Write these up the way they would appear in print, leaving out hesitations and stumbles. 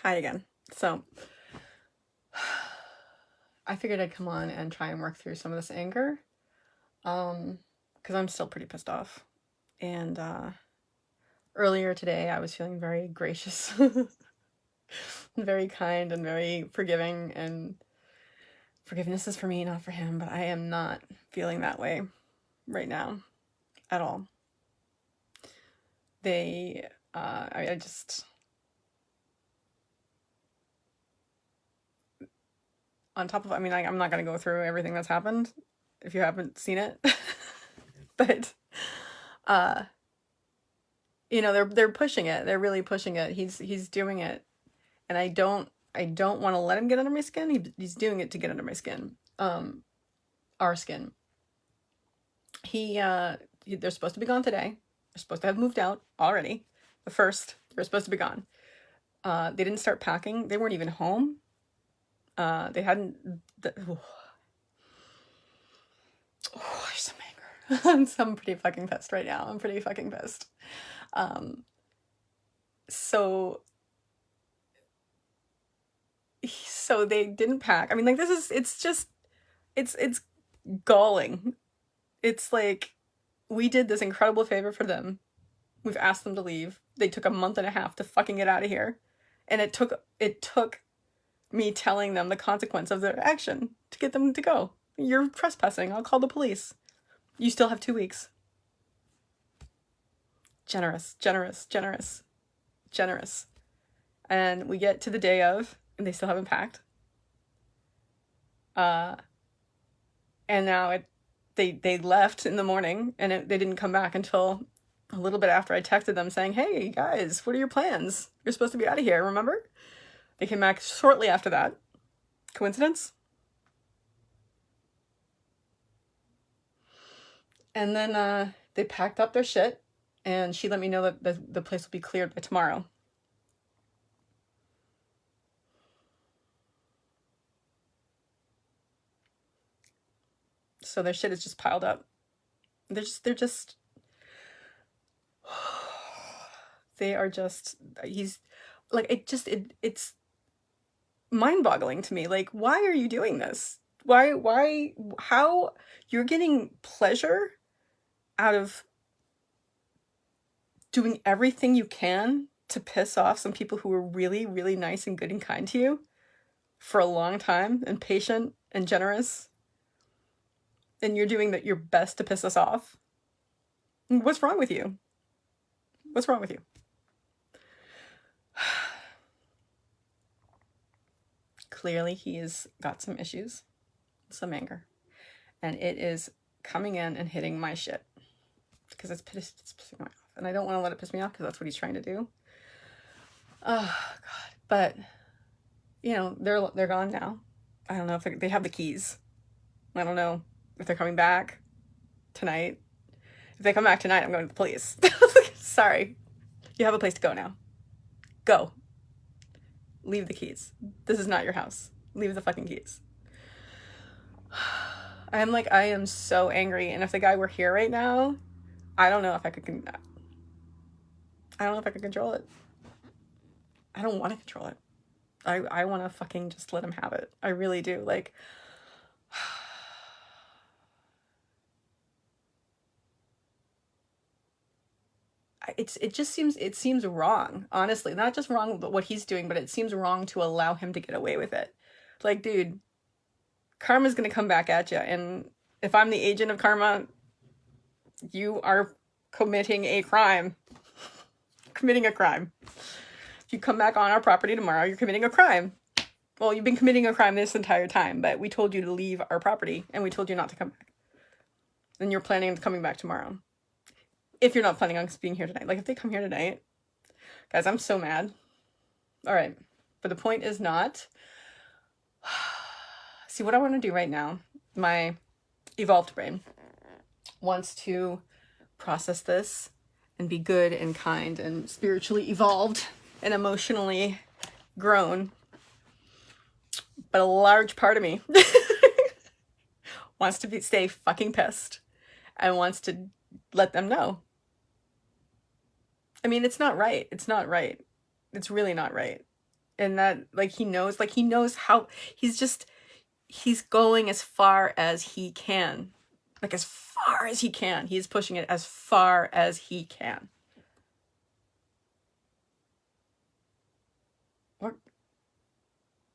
Hi again. So, I figured I'd come on and try and work through some of this anger, because I'm still pretty pissed off. And earlier today, I was feeling very gracious, and very kind, and very forgiving. And forgiveness is for me, not for him. But I am not feeling that way right now at all. They, I just, on top of, I mean, I'm not gonna go through everything that's happened if you haven't seen it, but uh they're pushing it. They're really pushing it. He's doing it, and I don't want to let him get under my skin. He's doing it to get under my skin. Our skin. They're supposed to be gone today. They're supposed to have moved out already. The first, they're supposed to be gone. They didn't start packing. They weren't even home. They hadn't. There's some anger. I'm pretty fucking pissed right now. I'm pretty fucking pissed. Um, so so they didn't pack. I mean, like, it's galling. It's like we did this incredible favor for them. We've asked them to leave. They took a month and a half to fucking get out of here. And it took me telling them the consequence of their action to get them to go. You're trespassing. I'll call the police. You still have 2 weeks. Generous, generous, generous, generous. And we get to the day of, and they still haven't packed. Uh, and now they left in the morning, and they didn't come back until a little bit after I texted them saying, "Hey guys, what are your plans? You're supposed to be out of here, remember?" They came back shortly after that. Coincidence? And then they packed up their shit, and she let me know that the place will be cleared by tomorrow. So their shit is just piled up. They're just they are just he's like it's mind-boggling to me. Like, why are you doing this? Why how you're getting pleasure out of doing everything you can to piss off some people who were really, really nice and good and kind to you for a long time, and patient and generous, and you're doing your best to piss us off. What's wrong with you? What's wrong with you? Clearly, he has got some issues, some anger, and it is coming in and hitting my shit because it's pissing me off, and I don't want to let it piss me off because that's what he's trying to do. Oh God! But they're gone now. I don't know if they have the keys. I don't know if they're coming back tonight. If they come back tonight, I'm going to the police. Sorry, you have a place to go now. Go. Leave the keys. This is not your house. Leave the fucking keys. I am so angry, and if the guy were here right now, I don't know if I could. I don't know if I could control it. I don't want to control it. I want to fucking just let him have it. I really do. Like, it seems wrong, honestly. Not just wrong with what he's doing, but it seems wrong to allow him to get away with it. Like, dude, karma's gonna come back at you, and if I'm the agent of karma, you are committing a crime. Committing a crime. If you come back on our property tomorrow, you're committing a crime. Well, you've been committing a crime this entire time, but we told you to leave our property, and we told you not to come back. And you're planning on coming back tomorrow. If you're not planning on being here tonight. Like, if they come here tonight, guys, I'm so mad. All right. But the point is not. See, what I want to do right now, my evolved brain wants to process this and be good and kind and spiritually evolved and emotionally grown. But a large part of me wants to stay fucking pissed and wants to let them know. I mean, it's not right. It's not right. It's really not right. And that, like, he knows how, he's going as far as he can. Like, as far as he can. He's pushing it as far as he can. What?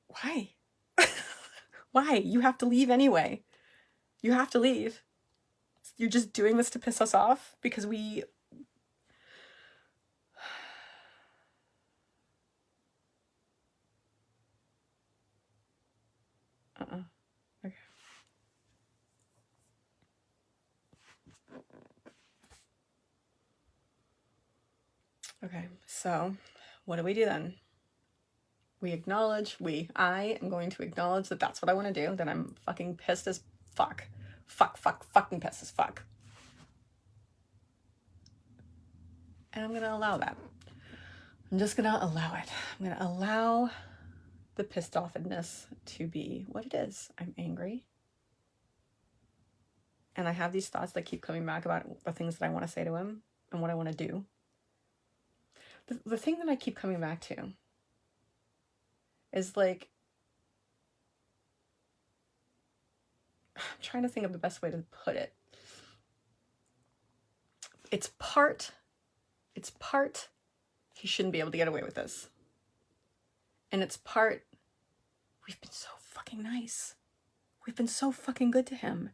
Why? Why? You have to leave anyway. You have to leave. You're just doing this to piss us off because we... Okay. Okay, so what do we do then? We acknowledge, I am going to acknowledge that that's what I want to do, that I'm fucking pissed as fuck. Fucking pissed as fuck. And I'm gonna allow that. I'm just gonna allow it. I'm gonna allow the pissed offness to be what it is. I'm angry. And I have these thoughts that keep coming back about the things that I want to say to him and what I want to do. The thing that I keep coming back to is like, I'm trying to think of the best way to put it. It's part he shouldn't be able to get away with this. And it's part, we've been so fucking nice. We've been so fucking good to him.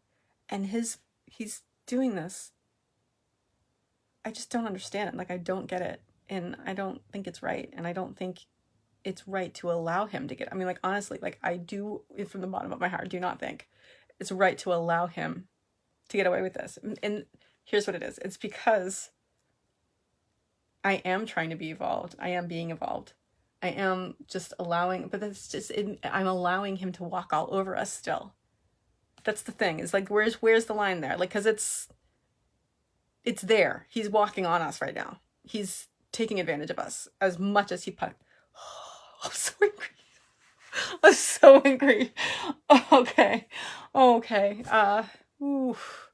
And he's doing this. I just don't understand it. Like, I don't get it. And I don't think it's right. And I don't think it's right to allow him to get, I mean, like, honestly, like, I do, from the bottom of my heart, do not think it's right to allow him to get away with this. And here's what it is. It's because I am trying to be evolved. I am being evolved. I am just allowing, but that's just, I'm allowing him to walk all over us still. That's the thing. Is like, where's the line there? Like, because it's there. He's walking on us right now. He's taking advantage of us as much as he Oh, I'm so angry. I'm so angry. Okay. Oof.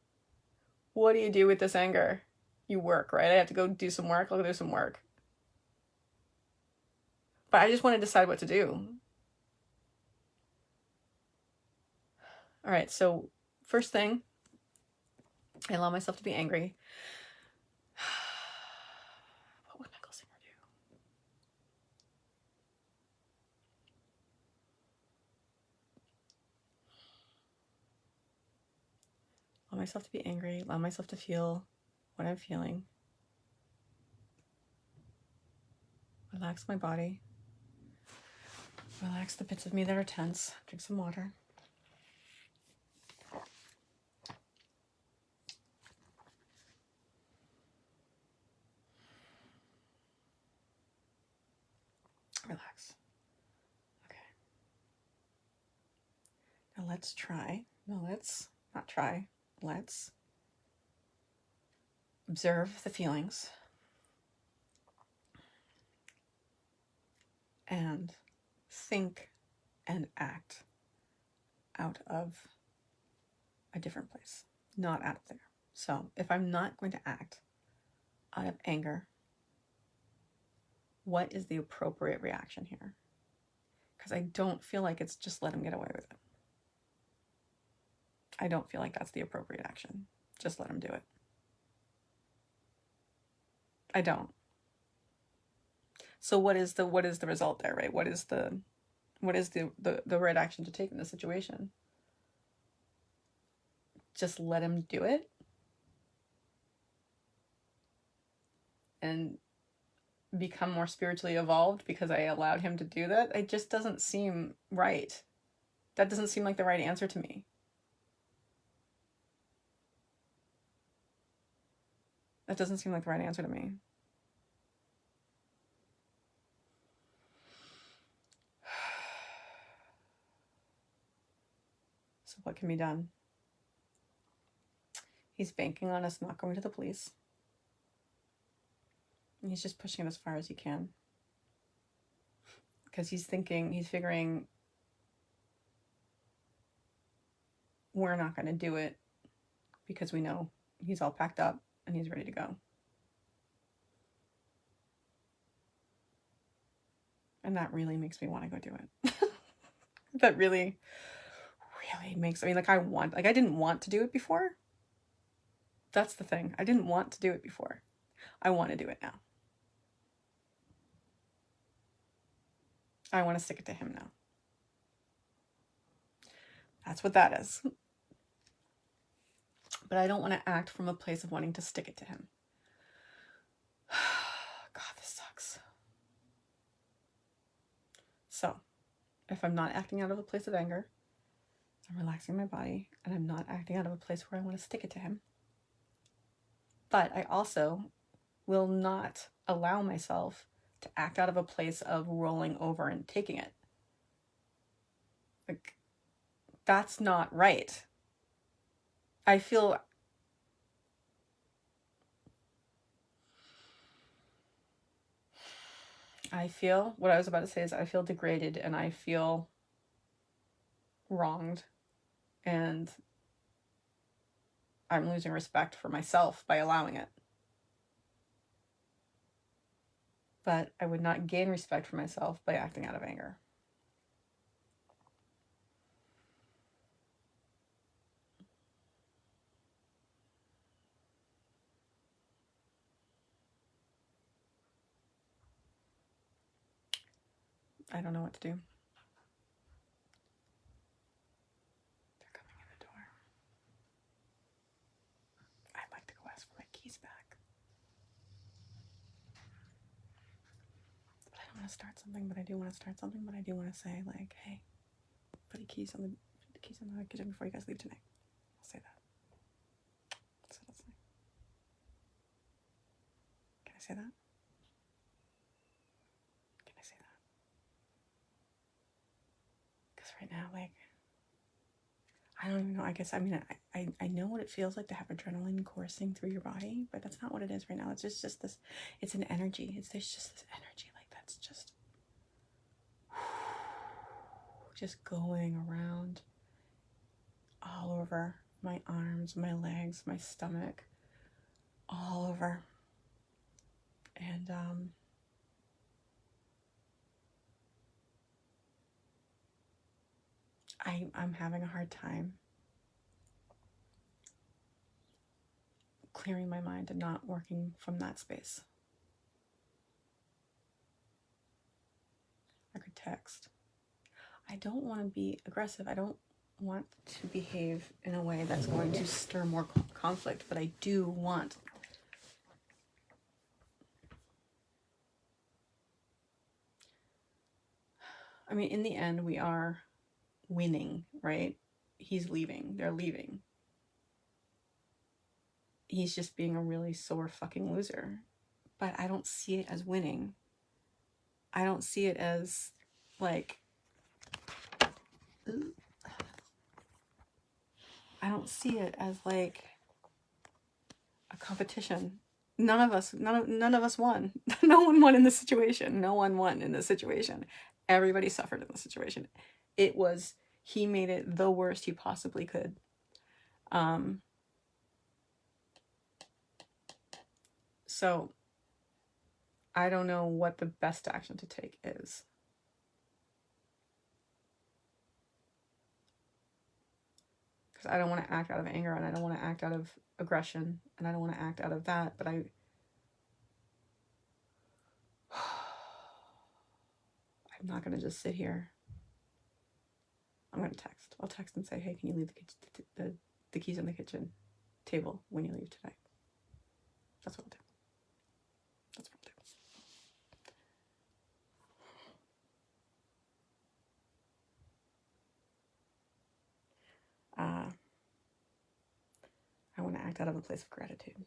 What do you do with this anger? You work, right? I have to go do some work. I'll do some work. But I just want to decide what to do. All right, so first thing, I allow myself to be angry. What would Michael Singer do? Allow myself to be angry. Allow myself to feel what I'm feeling. Relax my body. Relax the bits of me that are tense. Drink some water. Relax. Okay. Now let's observe the feelings and think and act out of a different place, not out of there. So if I'm not going to act out of anger, what is the appropriate reaction here? Because I don't feel like it's just let him get away with it. I don't feel like that's the appropriate action. Just let him do it. I don't. So what is the result there, right? What is the right action to take in this situation? Just let him do it? And become more spiritually evolved because I allowed him to do that? It just doesn't seem right. That doesn't seem like the right answer to me. That doesn't seem like the right answer to me. So what can be done? He's banking on us not going to the police. And he's just pushing it as far as he can. Because he's figuring we're not going to do it because we know he's all packed up and he's ready to go. And that really makes me want to go do it. That really, really makes, I mean, like I didn't want to do it before. That's the thing. I didn't want to do it before. I want to do it now. I want to stick it to him now. That's what that is. But I don't want to act from a place of wanting to stick it to him. God, this sucks. So, if I'm not acting out of a place of anger, I'm relaxing my body, and I'm not acting out of a place where I want to stick it to him. But I also will not allow myself to act out of a place of rolling over and taking it. Like, that's not right. I feel what I was about to say is I feel degraded and I feel wronged, and I'm losing respect for myself by allowing it. But I would not gain respect for myself by acting out of anger. I don't know what to do. They're coming in the door. I'd like to go ask for my keys back. But I don't want to start something, but I do want to start something, but I do want to say, like, hey, put the keys in the kitchen before you guys leave tonight. I'll say that. That's what I'll say. Can I say that? Can I say that? Because right now, like, I don't even know. I guess, I mean, I know what it feels like to have adrenaline coursing through your body, but that's not what it is right now. It's just this, it's an energy. There's just this energy, like, that's just going around all over my arms, my legs, my stomach, all over. And, I'm having a hard time clearing my mind and not working from that space. I could text. I don't want to be aggressive. I don't want to behave in a way that's going to stir more conflict, but I do want. I mean, in the end, we are winning, right? He's leaving. They're leaving. He's just being a really sore fucking loser. But I don't see it as winning. I don't see it as, like, I don't see it as, like, a competition. None of us won. No one won in this situation. No one won in this situation. Everybody suffered in this situation. It was, he made it the worst he possibly could. So I don't know what the best action to take is. Because I don't want to act out of anger, and I don't want to act out of aggression, and I don't want to act out of that, but I'm not going to just sit here. I'm going to text. I'll text and say, hey, can you leave the keys on the kitchen table when you leave tonight? That's what I'll do. That's what I'll do. I want to act out of a place of gratitude.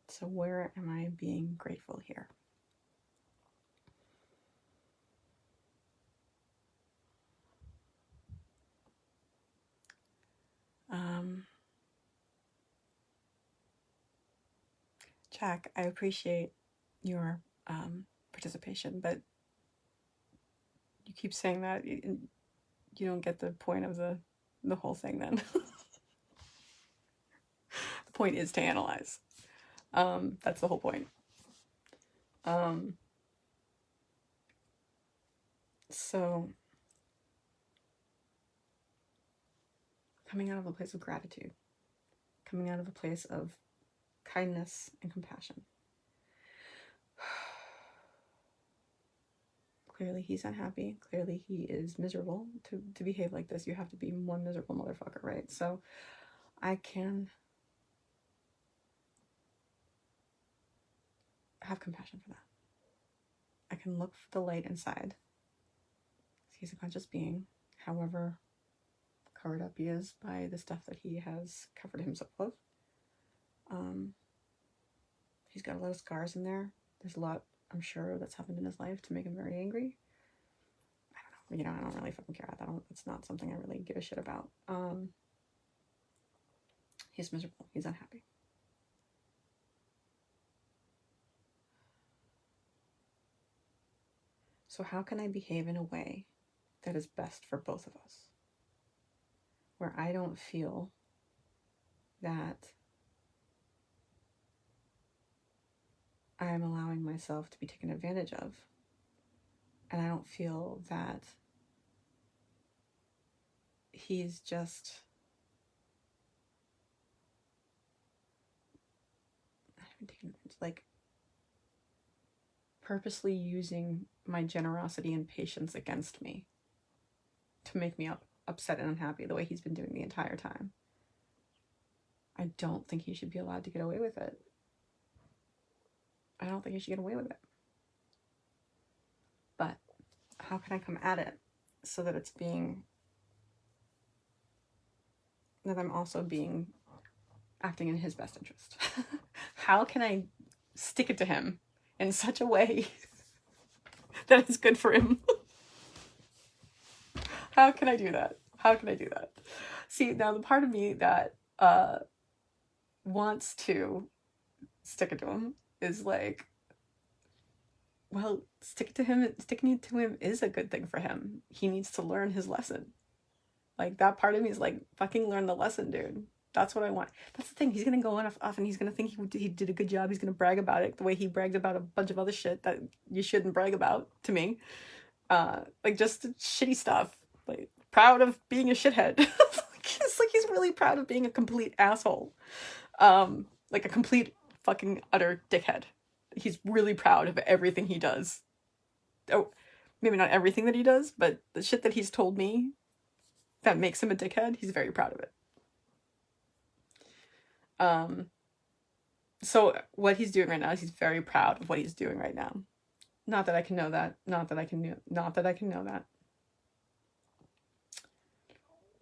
So where am I being grateful here? Jack, I appreciate your participation, but you keep saying that you don't get the point of the whole thing then. The point is to analyze. That's the whole point. So, coming out of a place of gratitude, coming out of a place of kindness and compassion. Clearly he's unhappy. Clearly he is miserable. To behave like this, you have to be one miserable motherfucker, right? So I can have compassion for that. I can look for the light inside. He's a conscious being, however covered up he is by the stuff that he has covered himself with. He's got a lot of scars in there. There's a lot, I'm sure, that's happened in his life to make him very angry. I don't know. I don't really fucking care. It's not something I really give a shit about. He's miserable. He's unhappy. So how can I behave in a way that is best for both of us? Where I don't feel that I am allowing myself to be taken advantage of. And I don't feel that he's just like purposely using my generosity and patience against me to make me upset and unhappy the way he's been doing the entire time. I don't think he should be allowed to get away with it. I don't think he should get away with it. But how can I come at it so that it's being, that I'm also acting in his best interest? How can I stick it to him in such a way that is good for him? How can I do that? How can I do that? See, now the part of me that wants to stick it to him is like, well, sticking it to him is a good thing for him. He needs to learn his lesson. Like, that part of me is like, fucking learn the lesson, dude. That's what I want. That's the thing. He's gonna go on off and he's gonna think he did a good job. He's gonna brag about it the way he bragged about a bunch of other shit that you shouldn't brag about to me. Like, just shitty stuff. Like, proud of being a shithead. It's like he's really proud of being a complete asshole. Like a complete fucking utter dickhead. He's really proud of everything he does. Oh, maybe not everything that he does, but the shit that he's told me that makes him a dickhead, he's very proud of it. So what he's doing right now is he's very proud of what he's doing right now. Not that I can know that. Not that I can know that.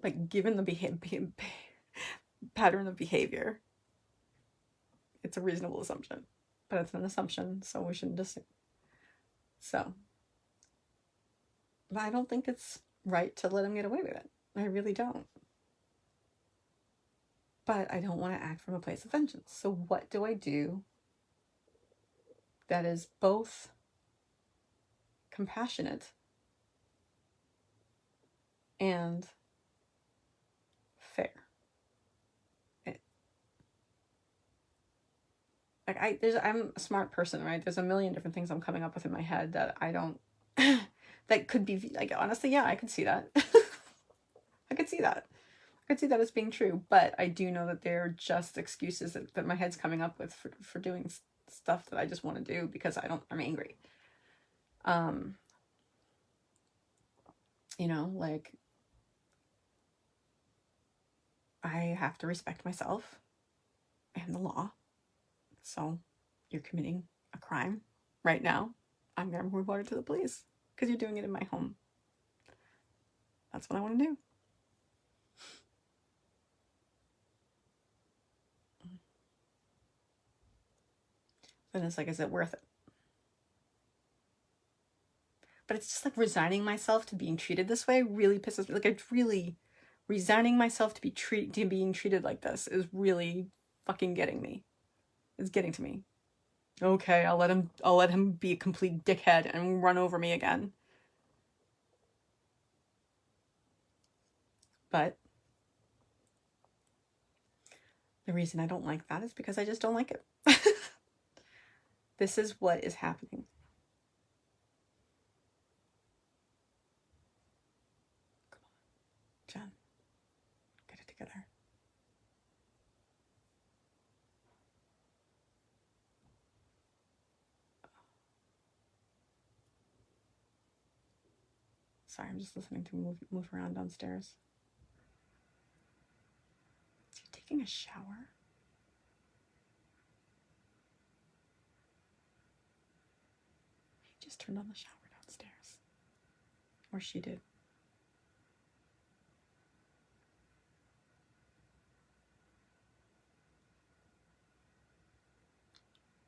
Like, given the pattern of behavior, it's a reasonable assumption. But it's an assumption, so we shouldn't assume. So, but I don't think it's right to let him get away with it. I really don't. But I don't want to act from a place of vengeance. So what do I do that is both compassionate and fair? I'm a smart person, right? There's a million different things I'm coming up with in my head that I don't, that could be, like, honestly, yeah, I could see that. I could see that as being true, but I do know that they're just excuses that my head's coming up with for doing stuff that I just want to do because I'm angry. You know, like, I have to respect myself and the law. So, you're committing a crime right now. I'm going to report it to the police because you're doing it in my home. That's what I want to do. And it's like, is it worth it? But it's just like resigning myself to being treated this way really pisses me. Like, it's really resigning myself to being treated like this is really fucking getting me. It's getting to me. Okay, I'll let him be a complete dickhead and run over me again. But the reason I don't like that is because I just don't like it. This is what is happening. together. Sorry, I'm just listening to move around downstairs. Is he taking a shower? He just turned on the shower downstairs. Or she did.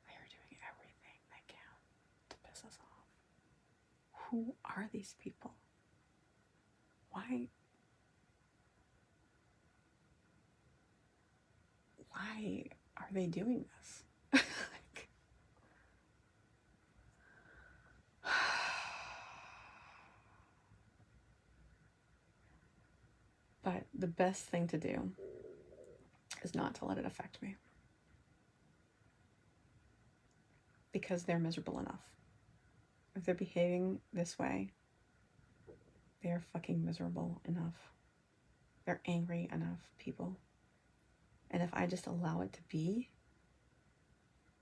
They are doing everything they can to piss us off. Who are these people? Why are they doing this? But the best thing to do is not to let it affect me. Because they're miserable enough. If they're behaving this way, they are fucking miserable enough. They're angry enough, people. And if I just allow it to be,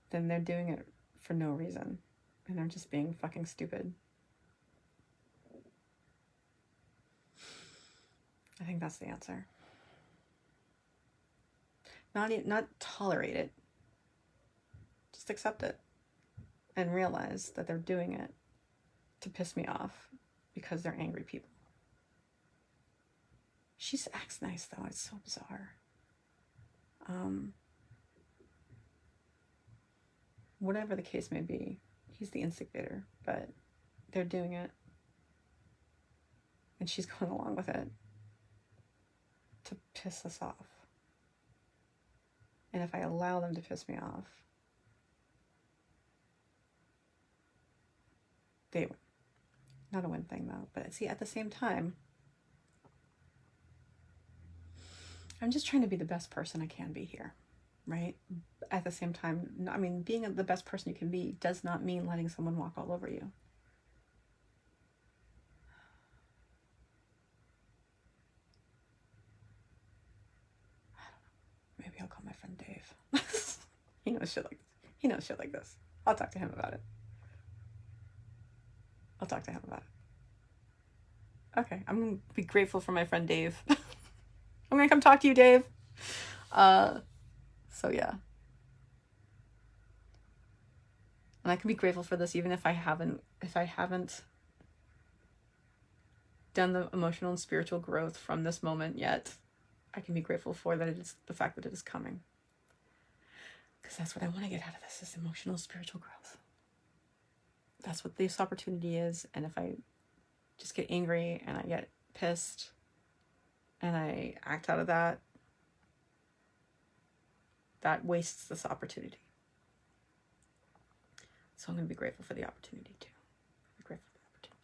then they're doing it for no reason. And they're just being fucking stupid. I think that's the answer. Not tolerate it. Just accept it. And realize that they're doing it to piss me off because they're angry people. She acts nice though. It's so bizarre. Whatever the case may be, he's the instigator, but they're doing it. And she's going along with it to piss us off. And if I allow them to piss me off, they win. Not a win thing though, but see, at the same time, I'm just trying to be the best person I can be here, right? At the same time, I mean, being the best person you can be does not mean letting someone walk all over you. I don't know. Maybe I'll call my friend Dave. He knows shit like this. He knows shit like this. I'll talk to him about it. Okay, I'm gonna be grateful for my friend Dave. I'm gonna come talk to you, Dave. So yeah. And I can be grateful for this even if I haven't done the emotional and spiritual growth from this moment yet. I can be grateful for that it is the fact that it is coming. Because that's what I want to get out of this, is emotional spiritual growth. That's what this opportunity is. And if I just get angry and I get pissed and I act out of that, that wastes this opportunity. So I'm going to be grateful for the opportunity too. Be grateful for the opportunity.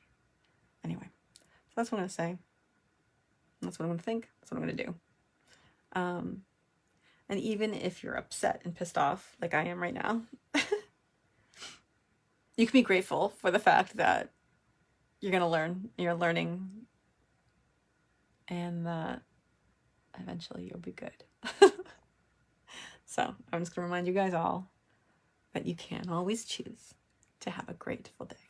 Anyway, so that's what I'm going to say. That's what I'm going to think. That's what I'm going to do. And even if you're upset and pissed off like I am right now, you can be grateful for the fact that you're going to learn, you're learning, and that eventually you'll be good. So I'm just going to remind you guys all that you can always choose to have a grateful day.